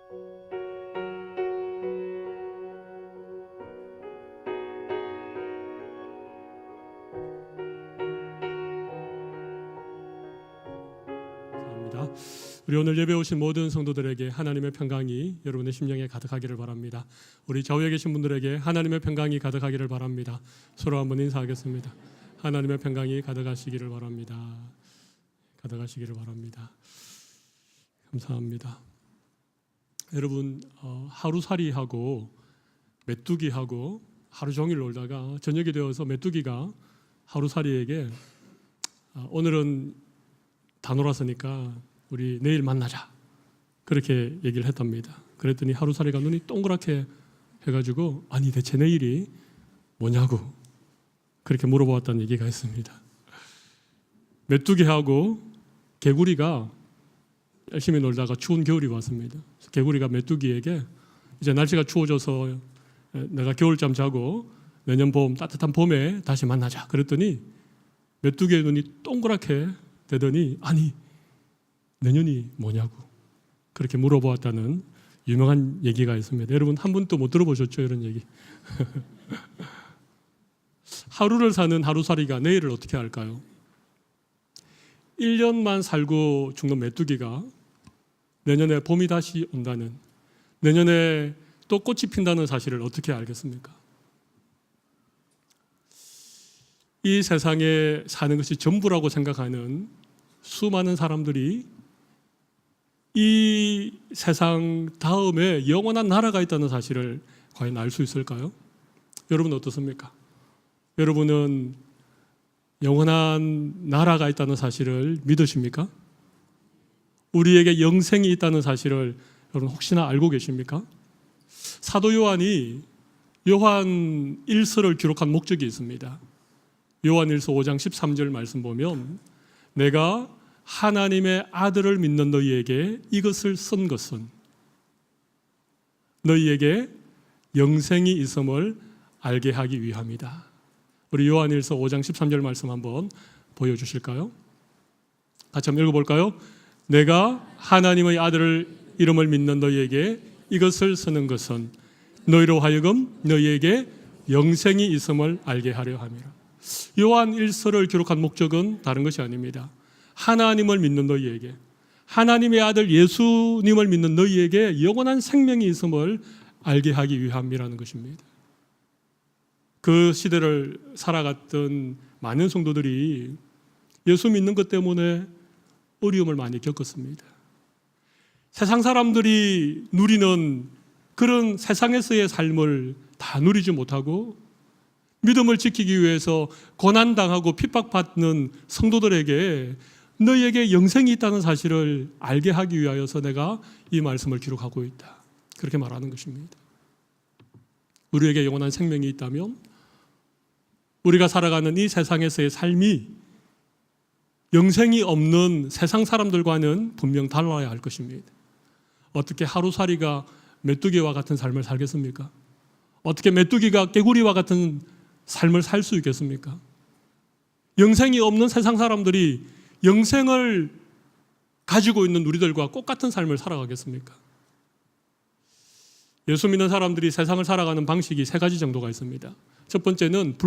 우리 오늘 예배 오신 모든 성도들에게 하나님의 평강이 여러분의 심령에 가득하기를 바랍니다. 우리 좌우에 계신 분들에게 하나님의 평강이 가득하기를 바랍니다. 서로 한번 인사하겠습니다. 하나님의 평강이 가득하시기를 바랍니다. 가득하시기를 바랍니다. 감사합니다. 여러분, 하루살이하고 메뚜기하고 하루 종일 놀다가 저녁이 되어서 메뚜기가 하루살이에게 오늘은 다 놀았으니까 우리 내일 만나자, 그렇게 얘기를 했답니다. 그랬더니 하루살이가 눈이 동그랗게 해가지고 아니 대체 내일이 뭐냐고 그렇게 물어보았다는 얘기가 있습니다. 메뚜기하고 개구리가 열심히 놀다가 추운 겨울이 왔습니다. 개구리가 메뚜기에게 이제 날씨가 추워져서 내가 겨울잠 자고 내년 봄 따뜻한 봄에 다시 만나자 그랬더니 메뚜기의 눈이 동그랗게 되더니 아니 내년이 뭐냐고 그렇게 물어보았다는 유명한 얘기가 있습니다. 여러분 한 번도 못 들어보셨죠? 이런 얘기. 하루를 사는 하루살이가 내일을 어떻게 할까요? 1년만 살고 죽는 메뚜기가 내년에 봄이 다시 온다는, 내년에 또 꽃이 핀다는 사실을 어떻게 알겠습니까? 이 세상에 사는 것이 전부라고 생각하는 수많은 사람들이 이 세상 다음에 영원한 나라가 있다는 사실을 과연 알 수 있을까요? 여러분은 어떻습니까? 여러분은 영원한 나라가 있다는 사실을 믿으십니까? 우리에게 영생이 있다는 사실을 여러분 혹시나 알고 계십니까? 사도 요한이 요한 1서를 기록한 목적이 있습니다. 요한 1서 5장 13절 말씀 보면 내가 하나님의 아들을 믿는 너희에게 이것을 쓴 것은 너희에게 영생이 있음을 알게 하기 위함이다. 우리 요한일서 5장 13절 말씀 한번 보여주실까요? 같이 한번 읽어볼까요? 내가 하나님의 아들을 이름을 믿는 너희에게 이것을 쓰는 것은 너희로 하여금 너희에게 영생이 있음을 알게 하려 함이라. 요한 1서를 기록한 목적은 다른 것이 아닙니다. 하나님을 믿는 너희에게, 하나님의 아들 예수님을 믿는 너희에게 영원한 생명이 있음을 알게 하기 위함이라는 것입니다. 그 시대를 살아갔던 많은 성도들이 예수 믿는 것 때문에 어려움을 많이 겪었습니다. 세상 사람들이 누리는 그런 세상에서의 삶을 다 누리지 못하고 믿음을 지키기 위해서 고난당하고 핍박받는 성도들에게 너희에게 영생이 있다는 사실을 알게 하기 위하여서 내가 이 말씀을 기록하고 있다. 그렇게 말하는 것입니다. 우리에게 영원한 생명이 있다면 우리가 살아가는 이 세상에서의 삶이 영생이 없는 세상 사람들과는 분명 달라야 할 것입니다. 어떻게 하루살이가 메뚜기와 같은 삶을 살겠습니까? 어떻게 메뚜기가 개구리와 같은 삶을 살 수 있겠습니까? 영생이 없는 세상 사람들이 영생을 가지고 있는 우리들과 똑같은 삶을 살아가겠습니까? 예수 믿는 사람들이 세상을 살아가는 방식이 세 가지 정도가 있습니다. 첫 번째는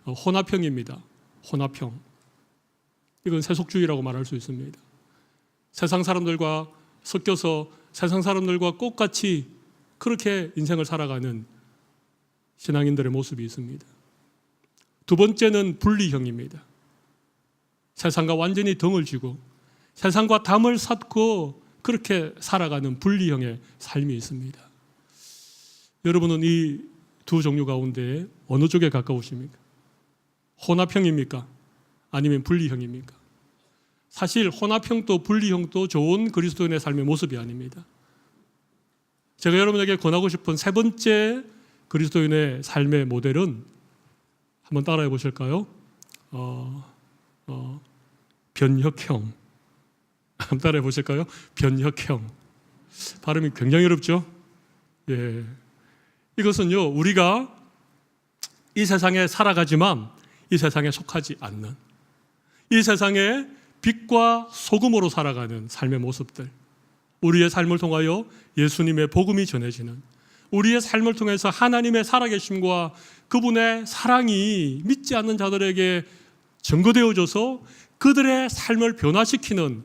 혼합형입니다. 혼합형. 이건 세속주의라고 말할 수 있습니다. 세상 사람들과 섞여서 세상 사람들과 똑같이 그렇게 인생을 살아가는 신앙인들의 모습이 있습니다. 두 번째는 분리형입니다. 세상과 완전히 덩을 쥐고 세상과 담을 쌓고 그렇게 살아가는 분리형의 삶이 있습니다. 여러분은 이 두 종류 가운데 어느 쪽에 가까우십니까? 혼합형입니까? 아니면 분리형입니까? 사실 혼합형도 분리형도 좋은 그리스도인의 삶의 모습이 아닙니다. 제가 여러분에게 권하고 싶은 세 번째 그리스도인의 삶의 모델은 한번 따라해 보실까요? 변혁형. 한번 따라해 보실까요? 변혁형. 발음이 굉장히 어렵죠? 예. 이것은요, 우리가 이 세상에 살아가지만 이 세상에 속하지 않는, 이 세상에 빛과 소금으로 살아가는 삶의 모습들, 우리의 삶을 통하여 예수님의 복음이 전해지는, 우리의 삶을 통해서 하나님의 살아계심과 그분의 사랑이 믿지 않는 자들에게 증거되어져서 그들의 삶을 변화시키는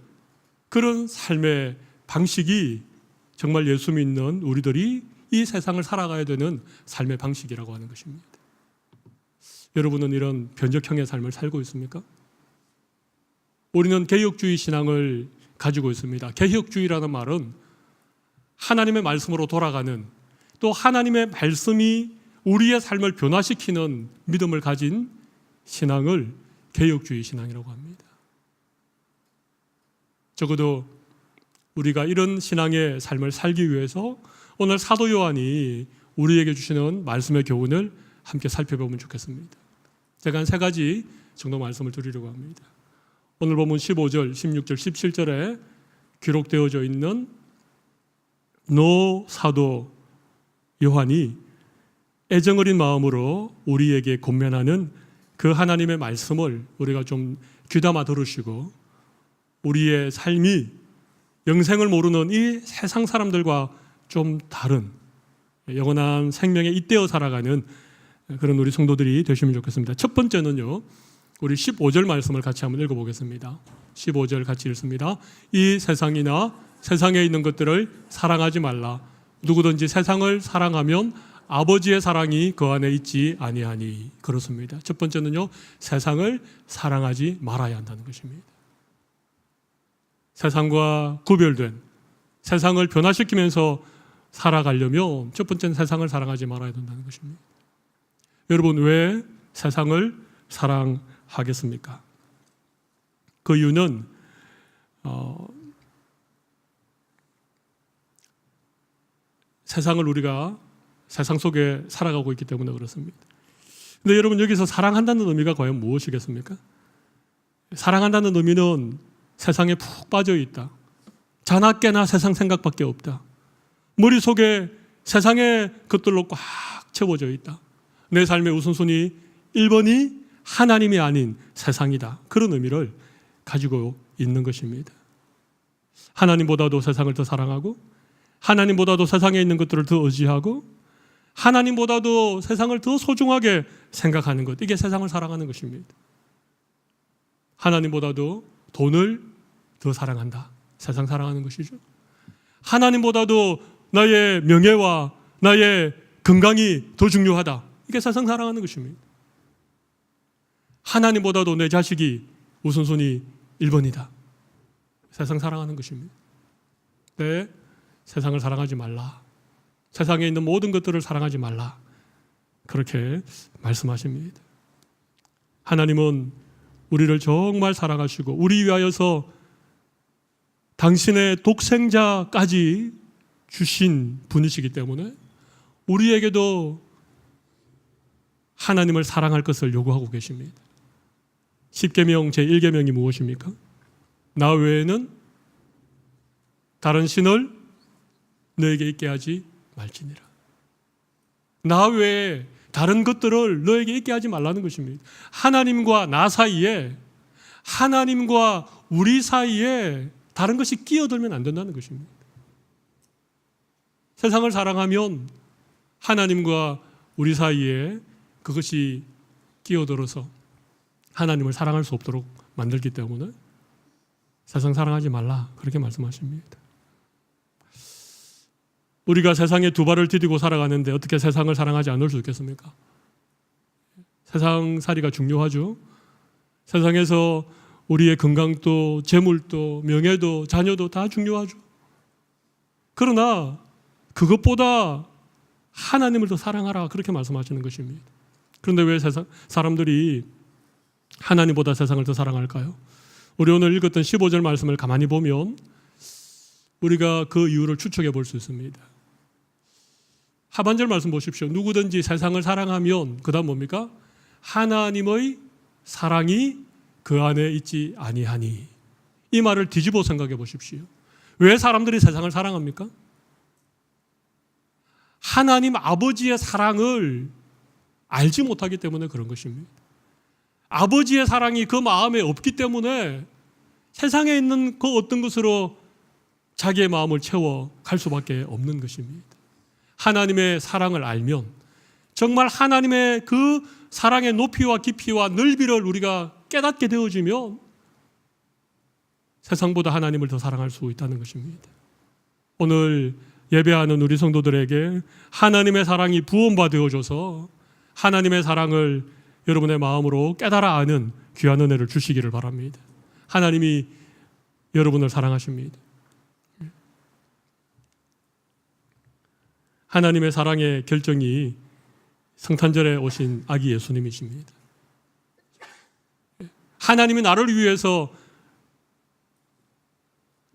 그런 삶의 방식이 정말 예수 믿는 우리들이 이 세상을 살아가야 되는 삶의 방식이라고 하는 것입니다. 여러분은 이런 변적형의 삶을 살고 있습니까? 우리는 개혁주의 신앙을 가지고 있습니다. 개혁주의라는 말은 하나님의 말씀으로 돌아가는, 또 하나님의 말씀이 우리의 삶을 변화시키는 믿음을 가진 신앙을 개혁주의 신앙이라고 합니다. 적어도 우리가 이런 신앙의 삶을 살기 위해서 오늘 사도 요한이 우리에게 주시는 말씀의 교훈을 함께 살펴보면 좋겠습니다. 제가 한 3가지 정도 말씀을 드리려고 합니다. 오늘 본문 15절, 16절, 17절에 기록되어져 있는 노 사도 요한이 애정어린 마음으로 우리에게 권면하는 그 하나님의 말씀을 우리가 좀 귀담아 들으시고 우리의 삶이 영생을 모르는 이 세상 사람들과 좀 다른 영원한 생명에 잇대어 살아가는 그런 우리 성도들이 되시면 좋겠습니다. 첫 번째는요, 우리 15절 말씀을 같이 한번 읽어보겠습니다. 15절 같이 읽습니다. 이 세상이나 세상에 있는 것들을 사랑하지 말라. 누구든지 세상을 사랑하면 아버지의 사랑이 그 안에 있지 아니하니. 그렇습니다. 첫 번째는요, 세상을 사랑하지 말아야 한다는 것입니다. 세상과 구별된, 세상을 변화시키면서 살아가려면 첫 번째는 세상을 사랑하지 말아야 된다는 것입니다. 여러분, 왜 세상을 사랑하겠습니까? 그 이유는 세상을 우리가 세상 속에 살아가고 있기 때문에 그렇습니다. 근데 여러분, 여기서 사랑한다는 의미가 과연 무엇이겠습니까? 사랑한다는 의미는 세상에 푹 빠져 있다, 자나깨나 세상 생각밖에 없다, 머릿속에 세상의 것들로 꽉 채워져 있다, 내 삶의 우선순위 1번이 하나님이 아닌 세상이다, 그런 의미를 가지고 있는 것입니다. 하나님보다도 세상을 더 사랑하고, 하나님보다도 세상에 있는 것들을 더 의지하고, 하나님보다도 세상을 더 소중하게 생각하는 것, 이게 세상을 사랑하는 것입니다. 하나님보다도 돈을 더 사랑한다, 세상 사랑하는 것이죠. 하나님보다도 나의 명예와 나의 건강이 더 중요하다, 이게 세상 사랑하는 것입니다. 하나님보다도 내 자식이 우선순위 1번이다, 세상 사랑하는 것입니다. 네, 세상을 사랑하지 말라, 세상에 있는 모든 것들을 사랑하지 말라, 그렇게 말씀하십니다. 하나님은 우리를 정말 사랑하시고 우리 위하여서 당신의 독생자까지 주신 분이시기 때문에 우리에게도 하나님을 사랑할 것을 요구하고 계십니다. 10계명 제1계명이 무엇입니까? 나 외에는 다른 신을 너에게 있게 하지 말지니라. 나 외에 다른 것들을 너에게 있게 하지 말라는 것입니다. 하나님과 나 사이에, 하나님과 우리 사이에 다른 것이 끼어들면 안 된다는 것입니다. 세상을 사랑하면 하나님과 우리 사이에 그것이 끼어들어서 하나님을 사랑할 수 없도록 만들기 때문에 세상 사랑하지 말라, 그렇게 말씀하십니다. 우리가 세상에 두 발을 디디고 살아가는데 어떻게 세상을 사랑하지 않을 수 있겠습니까? 세상살이가 중요하죠. 세상에서 우리의 건강도, 재물도, 명예도, 자녀도 다 중요하죠. 그러나 그것보다 하나님을 더 사랑하라, 그렇게 말씀하시는 것입니다. 그런데 왜 사람들이 하나님보다 세상을 더 사랑할까요? 우리 오늘 읽었던 15절 말씀을 가만히 보면 우리가 그 이유를 추측해 볼 수 있습니다. 하반절 말씀 보십시오. 누구든지 세상을 사랑하면, 그 다음 뭡니까? 하나님의 사랑이 그 안에 있지 아니하니. 이 말을 뒤집어 생각해 보십시오. 왜 사람들이 세상을 사랑합니까? 하나님 아버지의 사랑을 알지 못하기 때문에 그런 것입니다. 아버지의 사랑이 그 마음에 없기 때문에 세상에 있는 그 어떤 것으로 자기의 마음을 채워 갈 수밖에 없는 것입니다. 하나님의 사랑을 알면, 정말 하나님의 그 사랑의 높이와 깊이와 넓이를 우리가 깨닫게 되어지면 세상보다 하나님을 더 사랑할 수 있다는 것입니다. 오늘 예배하는 우리 성도들에게 하나님의 사랑이 부음바 되어줘서 하나님의 사랑을 여러분의 마음으로 깨달아 아는 귀한 은혜를 주시기를 바랍니다. 하나님이 여러분을 사랑하십니다. 하나님의 사랑의 결정이 성탄절에 오신 아기 예수님이십니다. 하나님이 나를 위해서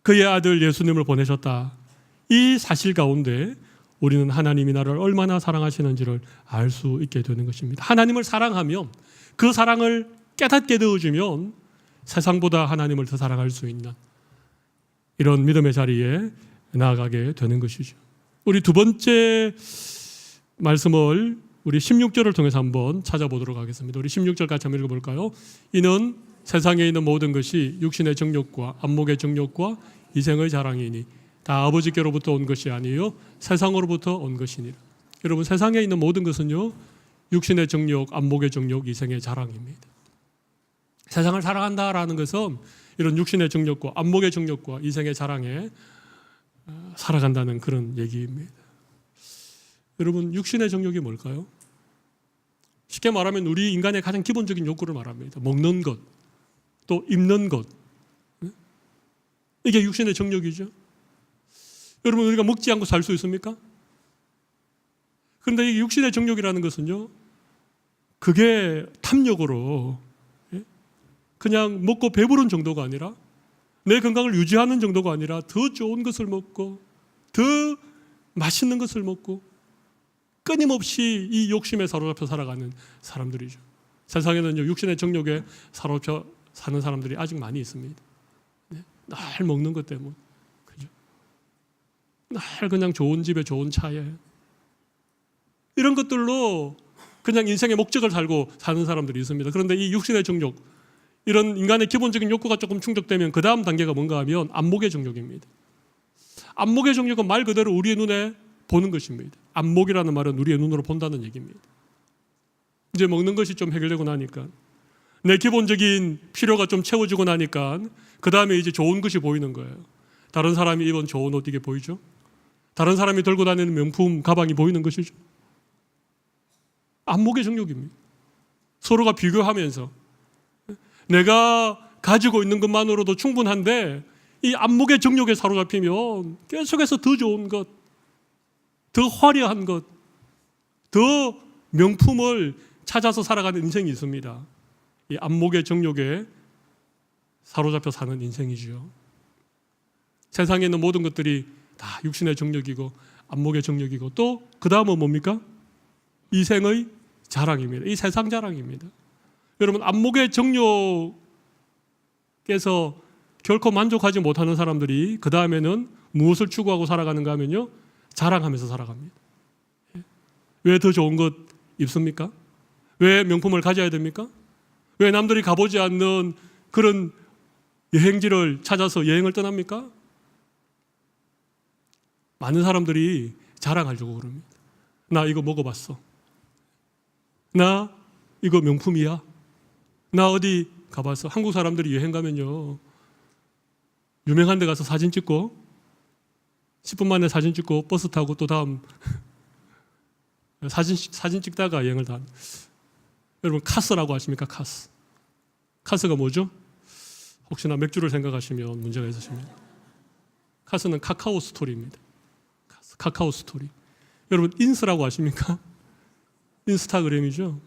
그의 아들 예수님을 보내셨다. 이 사실 가운데 우리는 하나님이 나를 얼마나 사랑하시는지를 알 수 있게 되는 것입니다. 하나님을 사랑하면, 그 사랑을 깨닫게 되어주면 세상보다 하나님을 더 사랑할 수 있는 이런 믿음의 자리에 나아가게 되는 것이죠. 우리 두 번째 말씀을 우리 16절을 통해서 한번 찾아보도록 하겠습니다. 우리 16절 같이 한번 읽어볼까요? 이는 세상에 있는 모든 것이 육신의 정욕과 안목의 정욕과 이생의 자랑이니 다 아버지께로부터 온 것이 아니요 세상으로부터 온 것이니라. 여러분, 세상에 있는 모든 것은요 육신의 정욕, 안목의 정욕, 이생의 자랑입니다. 세상을 살아간다라는 것은 이런 육신의 정욕과 안목의 정욕과 이생의 자랑에 살아간다는 그런 얘기입니다. 여러분, 육신의 정욕이 뭘까요? 쉽게 말하면 우리 인간의 가장 기본적인 욕구를 말합니다. 먹는 것, 또 입는 것, 이게 육신의 정욕이죠. 여러분, 우리가 먹지 않고 살 수 있습니까? 그런데 이 육신의 정욕이라는 것은요, 그게 탐욕으로 그냥 먹고 배부른 정도가 아니라, 내 건강을 유지하는 정도가 아니라 더 좋은 것을 먹고 더 맛있는 것을 먹고 끊임없이 이 욕심에 사로잡혀 살아가는 사람들이죠. 세상에는 육신의 정욕에 사로잡혀 사는 사람들이 아직 많이 있습니다. 날 먹는 것 때문에, 그죠? 날 그냥 좋은 집에 좋은 차에 이런 것들로 그냥 인생의 목적을 살고 사는 사람들이 있습니다. 그런데 이 육신의 정욕, 이런 인간의 기본적인 욕구가 조금 충족되면 그 다음 단계가 뭔가 하면 안목의 정욕입니다. 안목의 정욕은 말 그대로 우리의 눈에 보는 것입니다. 안목이라는 말은 우리의 눈으로 본다는 얘기입니다. 이제 먹는 것이 좀 해결되고 나니까, 내 기본적인 필요가 좀 채워지고 나니까 그 다음에 이제 좋은 것이 보이는 거예요. 다른 사람이 입은 좋은 옷, 이게 보이죠? 다른 사람이 들고 다니는 명품 가방이 보이는 것이죠. 안목의 정욕입니다. 서로가 비교하면서 내가 가지고 있는 것만으로도 충분한데 이 안목의 정욕에 사로잡히면 계속해서 더 좋은 것, 더 화려한 것, 더 명품을 찾아서 살아가는 인생이 있습니다. 이 안목의 정욕에 사로잡혀 사는 인생이죠. 세상에 있는 모든 것들이 다 육신의 정욕이고 안목의 정욕이고, 또 그 다음은 뭡니까? 이생의 자랑입니다. 이 세상 자랑입니다. 여러분, 안목의 정욕에서 결코 만족하지 못하는 사람들이 그 다음에는 무엇을 추구하고 살아가는가 하면요, 자랑하면서 살아갑니다. 왜 더 좋은 것 입습니까? 왜 명품을 가져야 됩니까? 왜 남들이 가보지 않는 그런 여행지를 찾아서 여행을 떠납니까? 많은 사람들이 자랑하려고 그럽니다. 나 이거 먹어봤어. 나 이거 명품이야. 나 어디 가봤어. 한국 사람들이 여행 가면요, 유명한 데 가서 사진 찍고 10분 만에 사진 찍고 버스 타고 또 다음 사진 찍다가 여행을 다. 여러분, 카스라고 아십니까? 카스가 뭐죠? 혹시나 맥주를 생각하시면 문제가 있으십니다. 카스는 카카오 스토리입니다. 카카오 스토리. 여러분, 인스라고 아십니까? 인스타그램이죠.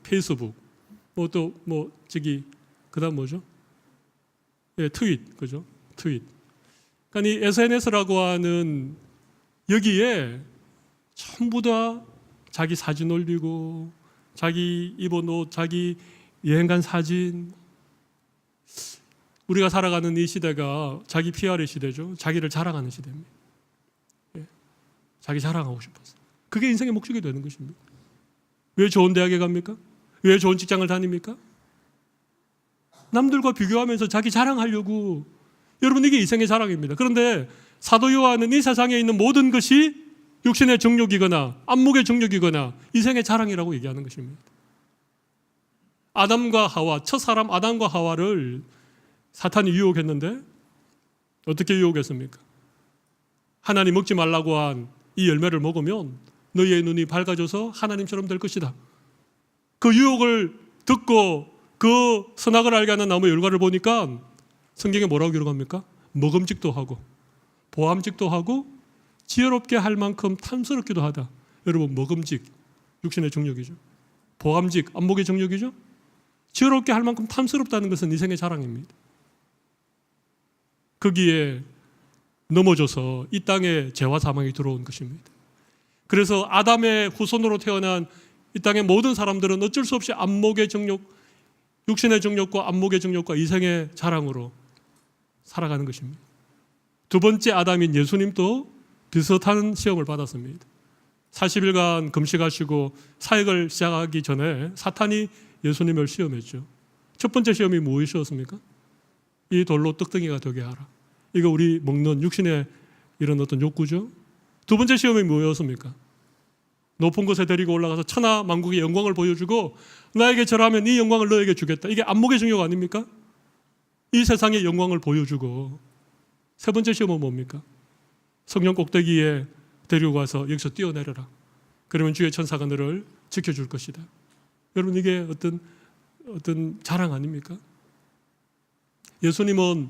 페이스북. 그다음 뭐죠? 예, 트윗, 그죠? 트윗. 그러니까 이 SNS라고 하는 여기에 전부 다 자기 사진 올리고, 자기 입은 옷, 자기 여행 간 사진. 우리가 살아가는 이 시대가 자기 PR의 시대죠. 자기를 자랑하는 시대입니다. 예, 자기 자랑하고 싶어서. 그게 인생의 목적이 되는 것입니다. 왜 좋은 대학에 갑니까? 왜 좋은 직장을 다닙니까? 남들과 비교하면서 자기 자랑하려고 여러분, 이게 이생의 자랑입니다. 그런데 사도 요한은 이 세상에 있는 모든 것이 육신의 정욕이거나 안목의 정욕이거나 이생의 자랑이라고 얘기하는 것입니다. 아담과 하와, 첫 사람 아담과 하와를 사탄이 유혹했는데 어떻게 유혹했습니까? 하나님 먹지 말라고 한 이 열매를 먹으면 너희의 눈이 밝아져서 하나님처럼 될 것이다. 그 유혹을 듣고 그 선악을 알게 하는 나무 열과를 보니까 성경에 뭐라고 기록합니까? 먹음직도 하고 보암직도 하고 지혜롭게 할 만큼 탐스럽기도 하다. 여러분, 먹음직 육신의 정욕이죠. 보암직 안목의 정욕이죠. 지혜롭게 할 만큼 탐스럽다는 것은 이생의 자랑입니다. 거기에 넘어져서 이 땅에 죄와 사망이 들어온 것입니다. 그래서 아담의 후손으로 태어난 이 땅의 모든 사람들은 어쩔 수 없이 안목의 정욕, 육신의 정욕과 안목의 정욕과 이생의 자랑으로 살아가는 것입니다. 두 번째 아담인 예수님도 비슷한 시험을 받았습니다. 40일간 금식하시고 사역을 시작하기 전에 사탄이 예수님을 시험했죠. 첫 번째 시험이 무엇이었습니까? 이 돌로 떡덩이가 되게 하라. 이거 우리 먹는 육신의 이런 어떤 욕구죠. 두 번째 시험이 뭐였습니까? 높은 곳에 데리고 올라가서 천하 만국의 영광을 보여주고 나에게 절하면 이 영광을 너에게 주겠다. 이게 안목의 정욕 아닙니까? 이 세상의 영광을 보여주고 세 번째 시험은 뭡니까? 성령 꼭대기에 데리고 가서 여기서 뛰어내려라. 그러면 주의 천사가 너를 지켜줄 것이다. 여러분, 이게 어떤 자랑 아닙니까? 예수님은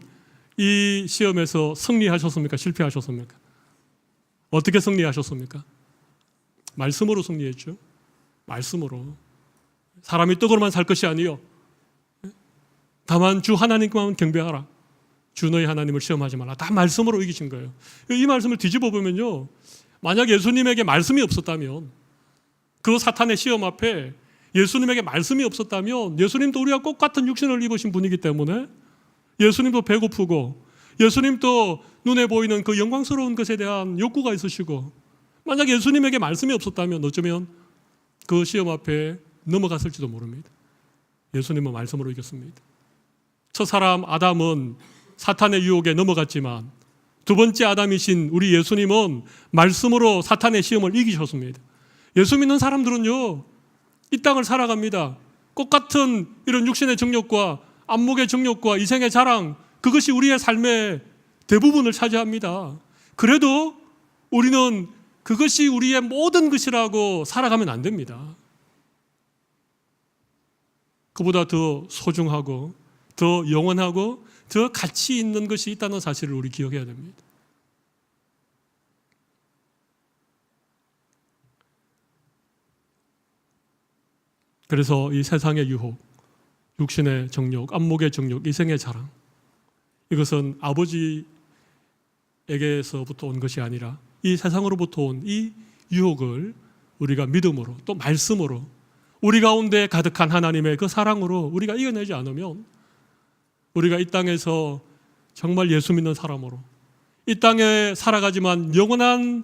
이 시험에서 승리하셨습니까? 실패하셨습니까? 어떻게 승리하셨습니까? 말씀으로 승리했죠. 말씀으로. 사람이 떡으로만 살 것이 아니요, 다만 주 하나님께만 경배하라. 주 너희 하나님을 시험하지 말라. 다 말씀으로 이기신 거예요. 이 말씀을 뒤집어 보면요, 만약 예수님에게 말씀이 없었다면, 그 사탄의 시험 앞에 예수님에게 말씀이 없었다면 예수님도 우리가 똑같은 육신을 입으신 분이기 때문에 예수님도 배고프고 예수님도 눈에 보이는 그 영광스러운 것에 대한 욕구가 있으시고, 만약 예수님에게 말씀이 없었다면 어쩌면 그 시험 앞에 넘어갔을지도 모릅니다. 예수님은 말씀으로 이겼습니다. 첫 사람 아담은 사탄의 유혹에 넘어갔지만 두 번째 아담이신 우리 예수님은 말씀으로 사탄의 시험을 이기셨습니다. 예수 믿는 사람들은요, 이 땅을 살아갑니다. 똑같은 이런 육신의 정욕과 안목의 정욕과 이생의 자랑, 그것이 우리의 삶의 대부분을 차지합니다. 그래도 우리는 그것이 우리의 모든 것이라고 살아가면 안 됩니다. 그보다 더 소중하고 더 영원하고 더 가치 있는 것이 있다는 사실을 우리 기억해야 됩니다. 그래서 이 세상의 유혹, 육신의 정욕, 안목의 정욕, 이생의 자랑, 이것은 아버지에게서부터 온 것이 아니라 이 세상으로부터 온 이 유혹을 우리가 믿음으로 또 말씀으로 우리 가운데 가득한 하나님의 그 사랑으로 우리가 이겨내지 않으면 우리가 이 땅에서 정말 예수 믿는 사람으로 이 땅에 살아가지만 영원한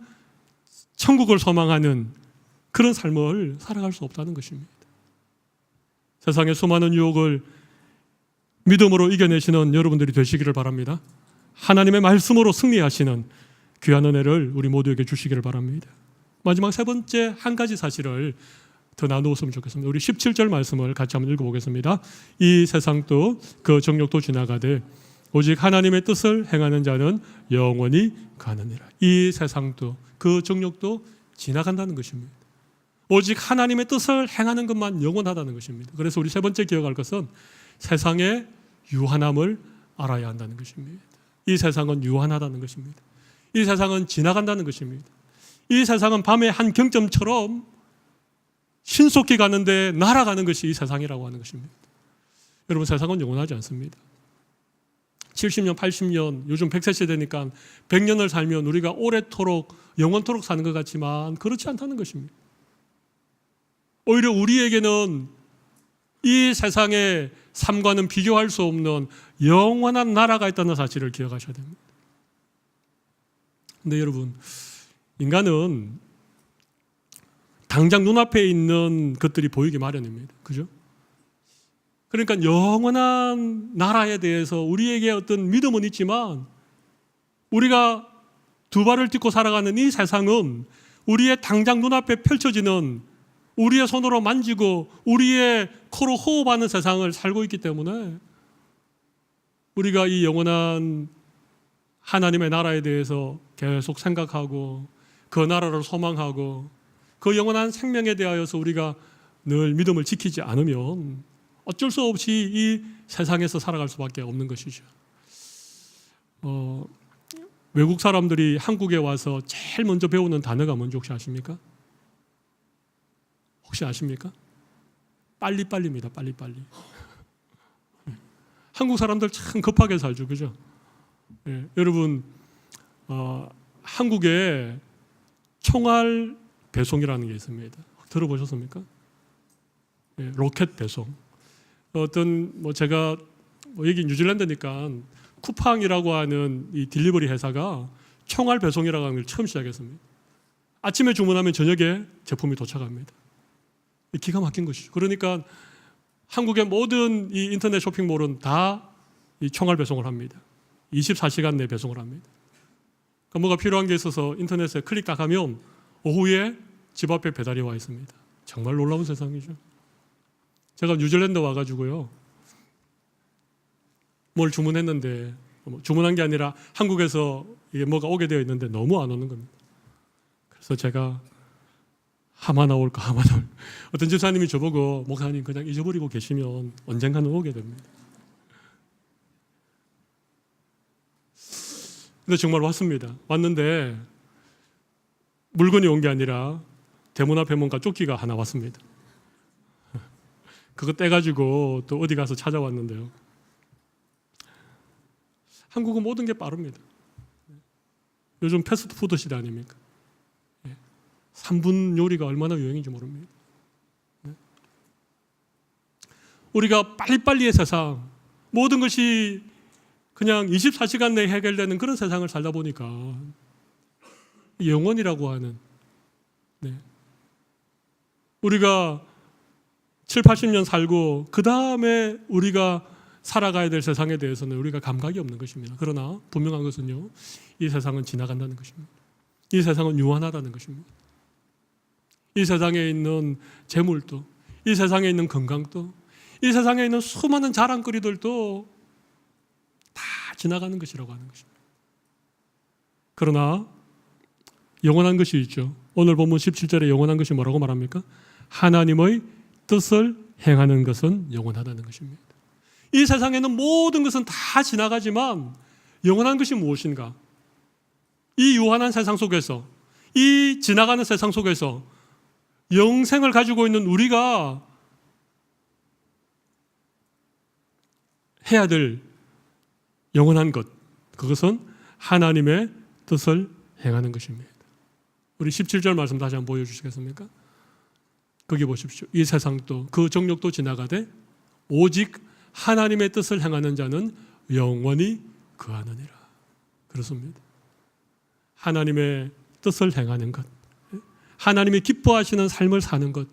천국을 소망하는 그런 삶을 살아갈 수 없다는 것입니다. 세상의 수많은 유혹을 믿음으로 이겨내시는 여러분들이 되시기를 바랍니다. 하나님의 말씀으로 승리하시는 귀한 은혜를 우리 모두에게 주시기를 바랍니다. 마지막 세 번째 한 가지 사실을 더 나누었으면 좋겠습니다. 우리 17절 말씀을 같이 한번 읽어보겠습니다. 이 세상도 그 정욕도 지나가되 오직 하나님의 뜻을 행하는 자는 영원히 가느니라. 이 세상도 그 정욕도 지나간다는 것입니다. 오직 하나님의 뜻을 행하는 것만 영원하다는 것입니다. 그래서 우리 세 번째 기억할 것은 세상의 유한함을 알아야 한다는 것입니다. 이 세상은 유한하다는 것입니다. 이 세상은 지나간다는 것입니다. 이 세상은 밤의 한 경점처럼 신속히 가는데 날아가는 것이 이 세상이라고 하는 것입니다. 여러분, 세상은 영원하지 않습니다. 70년, 80년, 요즘 100세 시대니까 100년을 살면 우리가 오래도록 영원토록 사는 것 같지만 그렇지 않다는 것입니다. 오히려 우리에게는 이 세상의 삶과는 비교할 수 없는 영원한 나라가 있다는 사실을 기억하셔야 됩니다. 근데 여러분, 인간은 당장 눈앞에 있는 것들이 보이기 마련입니다. 그죠? 그러니까 영원한 나라에 대해서 우리에게 어떤 믿음은 있지만 우리가 두 발을 딛고 살아가는 이 세상은 우리의 당장 눈앞에 펼쳐지는 우리의 손으로 만지고 우리의 코로 호흡하는 세상을 살고 있기 때문에 우리가 이 영원한 하나님의 나라에 대해서 계속 생각하고 그 나라를 소망하고 그 영원한 생명에 대하여서 우리가 늘 믿음을 지키지 않으면 어쩔 수 없이 이 세상에서 살아갈 수밖에 없는 것이죠. 외국 사람들이 한국에 와서 제일 먼저 배우는 단어가 뭔지 혹시 아십니까? 혹시 아십니까? 빨리빨리입니다. 빨리빨리. 한국 사람들 참 급하게 살죠. 그죠? 예, 여러분 한국에 총알 배송이라는 게 있습니다. 들어보셨습니까? 예, 로켓 배송. 제가 여기 뉴질랜드니까 쿠팡이라고 하는 이 딜리버리 회사가 총알 배송이라고 하는 걸 처음 시작했습니다. 아침에 주문하면 저녁에 제품이 도착합니다. 기가 막힌 것이죠. 그러니까 한국의 모든 이 인터넷 쇼핑몰은 다 이 총알 배송을 합니다. 24시간 내 배송을 합니다. 그러니까 뭐가 필요한 게 있어서 인터넷에 클릭 딱 하면 오후에 집 앞에 배달이 와 있습니다. 정말 놀라운 세상이죠. 제가 뉴질랜드 와가지고요, 뭘 주문했는데 주문한 게 아니라 한국에서 이게 뭐가 오게 되어 있는데 너무 안 오는 겁니다. 그래서 제가 하마나 올까 하마나 올까. 어떤 집사님이 저보고 목사님 그냥 잊어버리고 계시면 언젠가는 오게 됩니다. 근데 정말 왔습니다. 왔는데 물건이 온 게 아니라 대문 앞에 뭔가 조끼가 하나 왔습니다. 그거 떼가지고 또 어디 가서 찾아왔는데요. 한국은 모든 게 빠릅니다. 요즘 패스트푸드 시대 아닙니까? 3분 요리가 얼마나 유행인지 모릅니다. 우리가 빨리빨리의 세상, 모든 것이 그냥 24시간 내에 해결되는 그런 세상을 살다 보니까 영원이라고 하는, 우리가 7, 80년 살고 그 다음에 우리가 살아가야 될 세상에 대해서는 우리가 감각이 없는 것입니다. 그러나 분명한 것은요, 이 세상은 지나간다는 것입니다. 이 세상은 유한하다는 것입니다. 이 세상에 있는 재물도, 이 세상에 있는 건강도, 이 세상에 있는 수많은 자랑거리들도 다 지나가는 것이라고 하는 것입니다. 그러나 영원한 것이 있죠. 오늘 본문 17절에 영원한 것이 뭐라고 말합니까? 하나님의 뜻을 행하는 것은 영원하다는 것입니다. 이 세상에는 모든 것은 다 지나가지만 영원한 것이 무엇인가? 이 유한한 세상 속에서, 이 지나가는 세상 속에서 영생을 가지고 있는 우리가 해야 될 영원한 것, 그것은 하나님의 뜻을 행하는 것입니다. 우리 17절 말씀 다시 한번 보여주시겠습니까? 거기 보십시오. 이 세상도 그 정욕도 지나가되 오직 하나님의 뜻을 행하는 자는 영원히 거하느니라. 그렇습니다. 하나님의 뜻을 행하는 것, 하나님이 기뻐하시는 삶을 사는 것,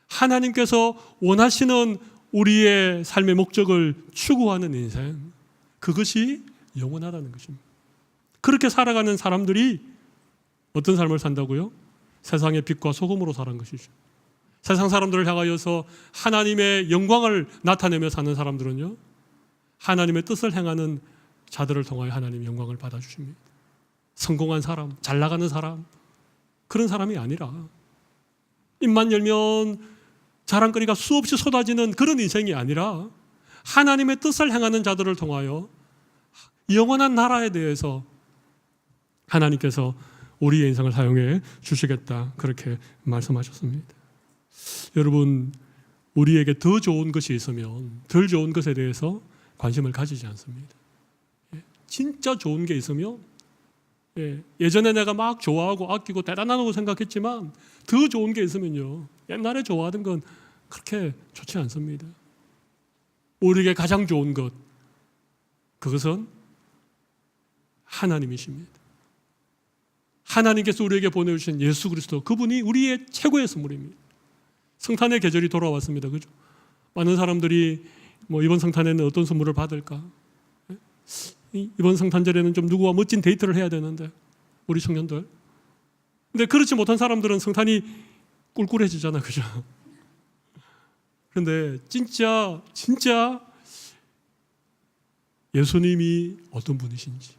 하나님께서 원하시는 우리의 삶의 목적을 추구하는 인생, 그것이 영원하다는 것입니다. 그렇게 살아가는 사람들이 어떤 삶을 산다고요? 세상의 빛과 소금으로 사는 것이죠. 세상 사람들을 향하여서 하나님의 영광을 나타내며 사는 사람들은요, 하나님의 뜻을 행하는 자들을 통하여 하나님 영광을 받아주십니다. 성공한 사람, 잘 나가는 사람, 그런 사람이 아니라 입만 열면 자랑거리가 수없이 쏟아지는 그런 인생이 아니라 하나님의 뜻을 행하는 자들을 통하여 영원한 나라에 대해서 하나님께서 우리의 인생을 사용해 주시겠다, 그렇게 말씀하셨습니다. 여러분, 우리에게 더 좋은 것이 있으면 덜 좋은 것에 대해서 관심을 가지지 않습니다. 진짜 좋은 게 있으면, 예전에 내가 막 좋아하고 아끼고 대단하다고 생각했지만 더 좋은 게 있으면요, 옛날에 좋아하던 건 그렇게 좋지 않습니다. 우리에게 가장 좋은 것, 그것은 하나님이십니다. 하나님께서 우리에게 보내주신 예수 그리스도, 그분이 우리의 최고의 선물입니다. 성탄의 계절이 돌아왔습니다. 그죠? 많은 사람들이 이번 성탄에는 어떤 선물을 받을까? 이번 성탄절에는 좀 누구와 멋진 데이트를 해야 되는데, 우리 청년들. 근데 그렇지 못한 사람들은 성탄이 꿀꿀해지잖아, 그죠? 그런데 진짜 예수님이 어떤 분이신지,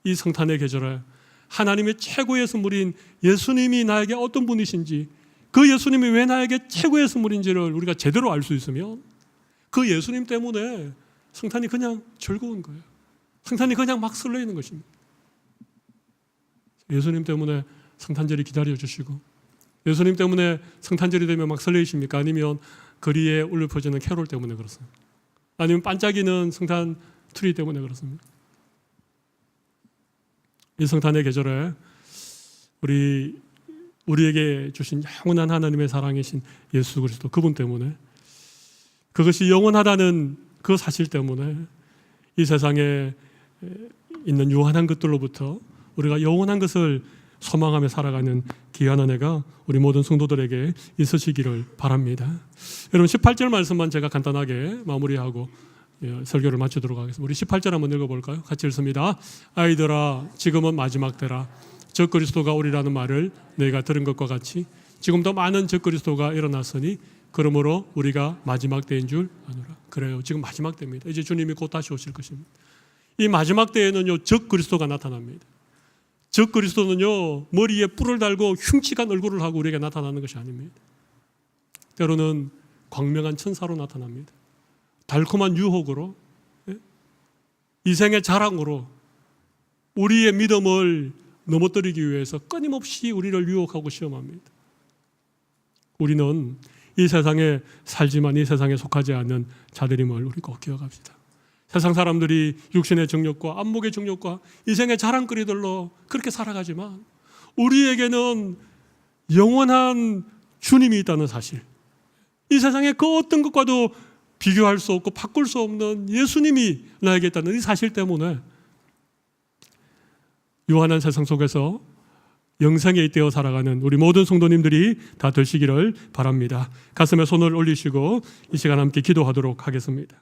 이 성탄의 계절에 하나님의 최고의 선물인 예수님이 나에게 어떤 분이신지, 그 예수님이 왜 나에게 최고의 선물인지를 우리가 제대로 알 수 있으면 그 예수님 때문에 성탄이 그냥 즐거운 거예요. 성탄이 그냥 막 설레이는 것입니다. 예수님 때문에 성탄절이 기다려 주시고, 예수님 때문에 성탄절이 되면 막 설레이십니까? 아니면 거리에 울려 퍼지는 캐롤 때문에 그렇습니까? 아니면 반짝이는 성탄 트리 때문에 그렇습니까? 이 성탄의 계절에 우리에게 주신 영원한 하나님의 사랑이신 예수 그리스도, 그분 때문에, 그것이 영원하다는 그 사실 때문에 이 세상에 있는 유한한 것들로부터 우리가 영원한 것을 소망하며 살아가는 귀한 은혜가 우리 모든 성도들에게 있으시기를 바랍니다. 여러분 18절 말씀만 제가 간단하게 마무리하고 설교를 마치도록 하겠습니다. 우리 18절 한번 읽어볼까요? 같이 읽습니다. 아이들아, 지금은 마지막 때라. 적 그리스도가 오리라는 말을 너희가 들은 것과 같이 지금 더 많은 적 그리스도가 일어났으니 그러므로 우리가 마지막 때인 줄 아노라. 그래요, 지금 마지막 때입니다. 이제 주님이 곧 다시 오실 것입니다. 이 마지막 때에는요, 적 그리스도가 나타납니다. 적 그리스도는요, 머리에 뿔을 달고 흉측한 얼굴을 하고 우리에게 나타나는 것이 아닙니다. 때로는 광명한 천사로 나타납니다. 달콤한 유혹으로, 이생의 자랑으로 우리의 믿음을 넘어뜨리기 위해서 끊임없이 우리를 유혹하고 시험합니다. 우리는 이 세상에 살지만 이 세상에 속하지 않는 자들임을 우리 꼭 기억합시다. 세상 사람들이 육신의 정욕과 안목의 정욕과 이생의 자랑거리들로 그렇게 살아가지만 우리에게는 영원한 주님이 있다는 사실, 이 세상의 그 어떤 것과도 비교할 수 없고 바꿀 수 없는 예수님이 나에게 있다는 이 사실 때문에 유한한 세상 속에서 영생에 잇대어 살아가는 우리 모든 성도님들이 다 되시기를 바랍니다. 가슴에 손을 올리시고 이 시간 함께 기도하도록 하겠습니다.